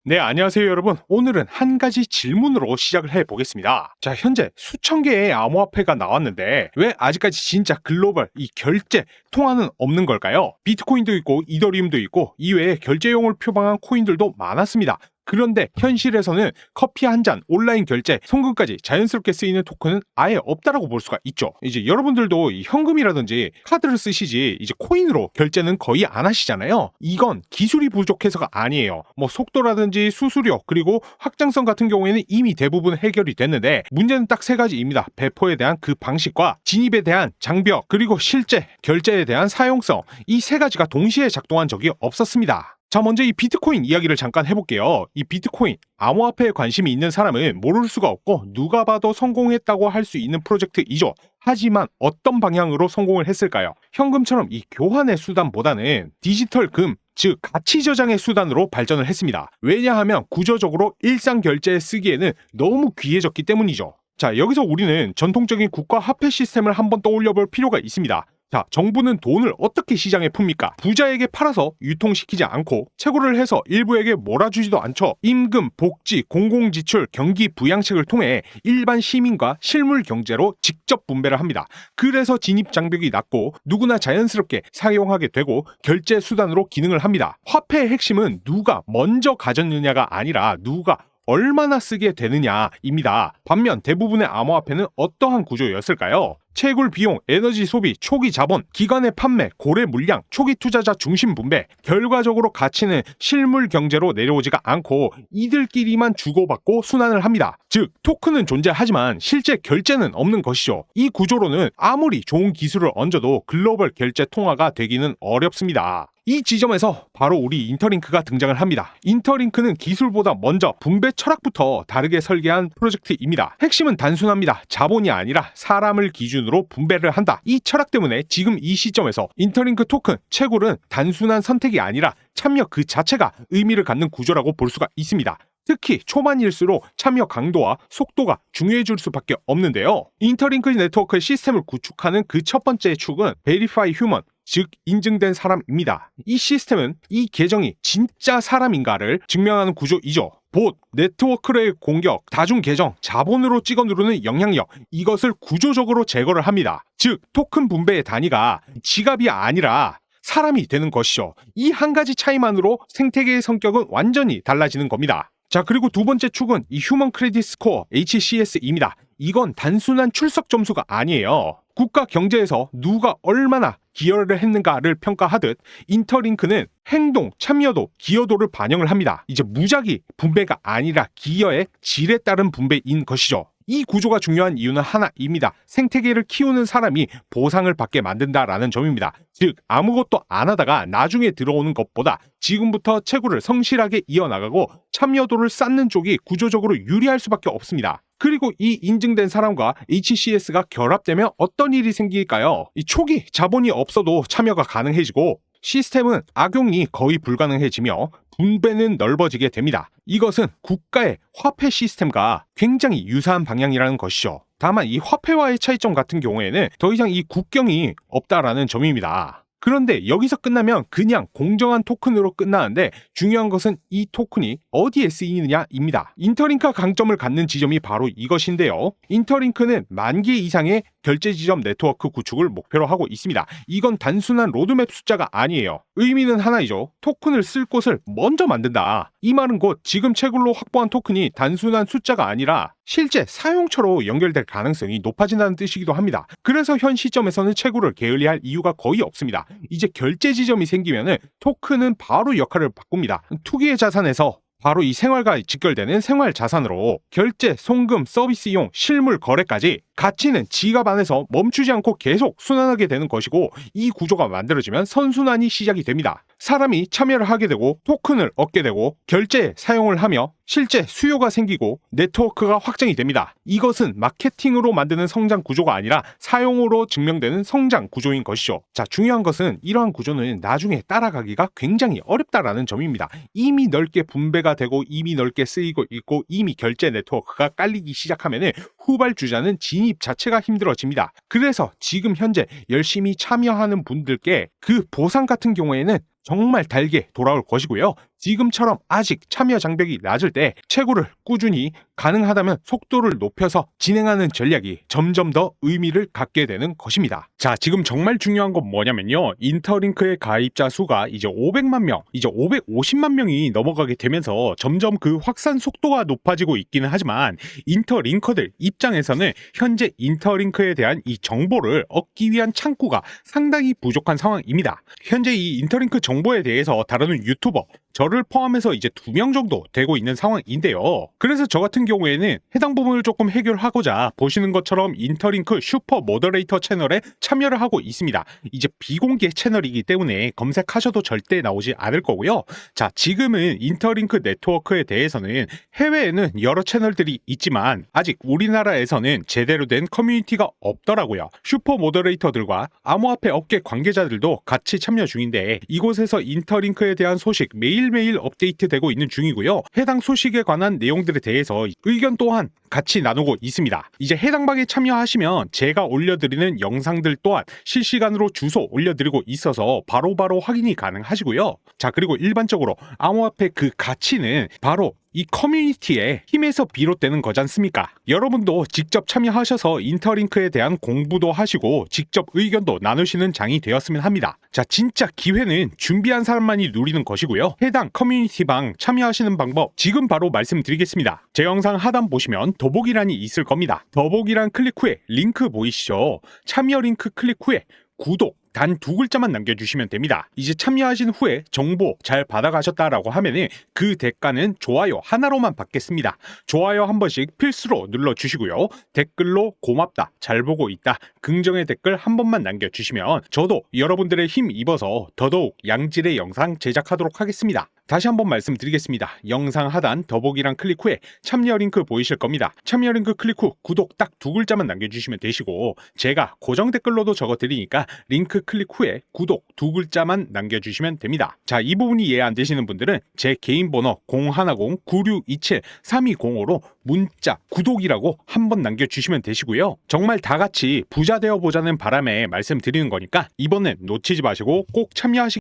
네, 안녕하세요, 여러분. 오늘은 한 가지 질문으로 시작을 해보겠습니다. 자, 현재 수천 개의 암호화폐가 나왔는데 왜 아직까지 진짜 글로벌 이 결제 통화는 없는 걸까요? 비트코인도 있고 이더리움도 있고 이외에 결제용을 표방한 코인들도 많았습니다. 그런데 현실에서는 커피 한 잔, 온라인 결제, 송금까지 자연스럽게 쓰이는 토큰은 아예 없다라고 볼 수가 있죠. 이제 여러분들도 이 현금이라든지 카드를 쓰시지 이제 코인으로 결제는 거의 안 하시잖아요. 이건 기술이 부족해서가 아니에요. 뭐 속도라든지 수수료 그리고 확장성 같은 경우에는 이미 대부분 해결이 됐는데 문제는 딱 세 가지입니다. 배포에 대한 그 방식과 진입에 대한 장벽 그리고 실제 결제에 대한 사용성, 이 세 가지가 동시에 작동한 적이 없었습니다. 자, 먼저 이 비트코인 이야기를 잠깐 해볼게요. 이 비트코인, 암호화폐에 관심이 있는 사람은 모를 수가 없고 누가 봐도 성공했다고 할 수 있는 프로젝트이죠. 하지만 어떤 방향으로 성공을 했을까요? 현금처럼 이 교환의 수단보다는 디지털 금, 즉 가치 저장의 수단으로 발전을 했습니다. 왜냐하면 구조적으로 일상 결제에 쓰기에는 너무 귀해졌기 때문이죠. 자, 여기서 우리는 전통적인 국가 화폐 시스템을 한번 떠올려 볼 필요가 있습니다. 자, 정부는 돈을 어떻게 시장에 풉니까? 부자에게 팔아서 유통시키지 않고 채굴을 해서 일부에게 몰아주지도 않죠. 임금, 복지, 공공지출, 경기 부양책을 통해 일반 시민과 실물 경제로 직접 분배를 합니다. 그래서 진입 장벽이 낮고 누구나 자연스럽게 사용하게 되고 결제 수단으로 기능을 합니다. 화폐의 핵심은 누가 먼저 가졌느냐가 아니라 누가 얼마나 쓰게 되느냐입니다. 반면 대부분의 암호화폐는 어떠한 구조였을까요? 채굴 비용, 에너지 소비, 초기 자본, 기관의 판매, 고래 물량, 초기 투자자 중심 분배, 결과적으로 가치는 실물 경제로 내려오지가 않고 이들끼리만 주고받고 순환을 합니다. 즉, 토큰은 존재하지만 실제 결제는 없는 것이죠. 이 구조로는 아무리 좋은 기술을 얹어도 글로벌 결제 통화가 되기는 어렵습니다. 이 지점에서 바로 우리 인터링크가 등장을 합니다. 인터링크는 기술보다 먼저 분배 철학부터 다르게 설계한 프로젝트입니다. 핵심은 단순합니다. 자본이 아니라 사람을 기준으로 분배를 한다. 이 철학 때문에 지금 이 시점에서 인터링크 토큰, 채굴은 단순한 선택이 아니라 참여 그 자체가 의미를 갖는 구조라고 볼 수가 있습니다. 특히 초반일수록 참여 강도와 속도가 중요해질 수밖에 없는데요. 인터링크 네트워크의 시스템을 구축하는 그 첫 번째 축은 Verify Human, 즉 인증된 사람입니다. 이 시스템은 이 계정이 진짜 사람인가를 증명하는 구조이죠. 봇, 네트워크의 공격, 다중 계정, 자본으로 찍어 누르는 영향력, 이것을 구조적으로 제거를 합니다. 즉 토큰 분배의 단위가 지갑이 아니라 사람이 되는 것이죠. 이 한 가지 차이만으로 생태계의 성격은 완전히 달라지는 겁니다. 자, 그리고 두 번째 축은 이 휴먼 크레딧 스코어 HCS입니다. 이건 단순한 출석 점수가 아니에요. 국가 경제에서 누가 얼마나 기여를 했는가를 평가하듯 인터링크는 행동, 참여도, 기여도를 반영을 합니다. 이제 무작위 분배가 아니라 기여의 질에 따른 분배인 것이죠. 이 구조가 중요한 이유는 하나입니다. 생태계를 키우는 사람이 보상을 받게 만든다라는 점입니다. 즉 아무것도 안 하다가 나중에 들어오는 것보다 지금부터 채굴을 성실하게 이어나가고 참여도를 쌓는 쪽이 구조적으로 유리할 수밖에 없습니다. 그리고 이 인증된 사람과 HCS가 결합되면 어떤 일이 생길까요? 이 초기 자본이 없어도 참여가 가능해지고 시스템은 악용이 거의 불가능해지며 분배는 넓어지게 됩니다. 이것은 국가의 화폐 시스템과 굉장히 유사한 방향이라는 것이죠. 다만 이 화폐와의 차이점 같은 경우에는 더 이상 이 국경이 없다라는 점입니다. 그런데 여기서 끝나면 그냥 공정한 토큰으로 끝나는데 중요한 것은 이 토큰이 어디에 쓰이느냐입니다. 인터링크가 강점을 갖는 지점이 바로 이것인데요. 인터링크는 10,000개 이상의 결제 지점 네트워크 구축을 목표로 하고 있습니다. 이건 단순한 로드맵 숫자가 아니에요. 의미는 하나이죠. 토큰을 쓸 곳을 먼저 만든다. 이 말은 곧 지금 채굴로 확보한 토큰이 단순한 숫자가 아니라 실제 사용처로 연결될 가능성이 높아진다는 뜻이기도 합니다. 그래서 현 시점에서는 채굴을 게을리할 이유가 거의 없습니다. 이제 결제 지점이 생기면은 토큰은 바로 역할을 바꿉니다. 투기의 자산에서 바로 이 생활과 직결되는 생활 자산으로 결제, 송금, 서비스 이용, 실물 거래까지 가치는 지갑 안에서 멈추지 않고 계속 순환하게 되는 것이고 이 구조가 만들어지면 선순환이 시작이 됩니다. 사람이 참여를 하게 되고 토큰을 얻게 되고 결제에 사용을 하며 실제 수요가 생기고 네트워크가 확장이 됩니다. 이것은 마케팅으로 만드는 성장 구조가 아니라 사용으로 증명되는 성장 구조인 것이죠. 자, 중요한 것은 이러한 구조는 나중에 따라가기가 굉장히 어렵다라는 점입니다. 이미 넓게 분배가 되고 이미 넓게 쓰이고 있고 이미 결제 네트워크가 깔리기 시작하면은 후발주자는 진입 자체가 힘들어집니다. 그래서 지금 현재 열심히 참여하는 분들께 그 보상 같은 경우에는 정말 달게 돌아올 것이고요. 지금처럼 아직 참여 장벽이 낮을 때 채굴을 꾸준히 가능하다면 속도를 높여서 진행하는 전략이 점점 더 의미를 갖게 되는 것입니다. 자, 지금 정말 중요한 건 뭐냐면요. 인터링크의 가입자 수가 이제 500만 명, 이제 550만 명이 넘어가게 되면서 점점 그 확산 속도가 높아지고 있기는 하지만 인터링커들 입장에서는 현재 인터링크에 대한 이 정보를 얻기 위한 창구가 상당히 부족한 상황입니다. 현재 이 인터링크 정보에 대해서 다루는 유튜버 저를 포함해서 이제 2명 정도 되고 있는 상황인데요. 그래서 저 같은 경우에는 해당 부분을 조금 해결하고자 보시는 것처럼 인터링크 슈퍼 모더레이터 채널에 참여를 하고 있습니다. 이제 비공개 채널이기 때문에 검색하셔도 절대 나오지 않을 거고요. 자, 지금은 인터링크 네트워크에 대해서는 해외에는 여러 채널들이 있지만 아직 우리나라에서는 제대로 된 커뮤니티가 없더라고요. 슈퍼 모더레이터들과 암호화폐 업계 관계자들도 같이 참여 중인데 이곳에서 인터링크에 대한 소식 매일매일 업데이트되고 있는 중이고요. 해당 소식에 관한 내용들에 대해서 의견 또한 같이 나누고 있습니다. 이제 해당 방에 참여하시면 제가 올려드리는 영상들 또한 실시간으로 주소 올려드리고 있어서 바로바로 확인이 가능하시고요. 자, 그리고 일반적으로 암호화폐 그 가치는 바로 이 커뮤니티의 힘에서 비롯되는 거지 않습니까? 여러분도 직접 참여하셔서 인터링크에 대한 공부도 하시고 직접 의견도 나누시는 장이 되었으면 합니다. 자, 진짜 기회는 준비한 사람만이 누리는 것이고요. 해당 커뮤니티방 참여하시는 방법 지금 바로 말씀드리겠습니다. 제 영상 하단 보시면 더보기란이 있을 겁니다. 더보기란 클릭 후에 링크 보이시죠? 참여 링크 클릭 후에 구독 단 2글자만 남겨주시면 됩니다. 이제 참여하신 후에 정보 잘 받아가셨다라고 하면은 그 대가는 좋아요 하나로만 받겠습니다. 좋아요 한 번씩 필수로 눌러주시고요. 댓글로 고맙다, 잘 보고 있다, 긍정의 댓글 한 번만 남겨주시면 저도 여러분들의 힘 입어서 더더욱 양질의 영상 제작하도록 하겠습니다. 다시 한번 말씀드리겠습니다. 영상 하단 더보기란 클릭 후에 참여 링크 보이실 겁니다. 참여 링크 클릭 후 구독 딱 2글자만 남겨주시면 되시고 제가 고정 댓글로도 적어드리니까 링크 클릭 후에 구독 2글자만 남겨주시면 됩니다. 자, 이 부분이 이해 안 되시는 분들은 제 개인 번호 010-9627-3205로 문자 구독이라고 한번 남겨주시면 되시고요. 정말 다 같이 부자 되어 보자는 바람에 말씀드리는 거니까 이번엔 놓치지 마시고 꼭 참여하시기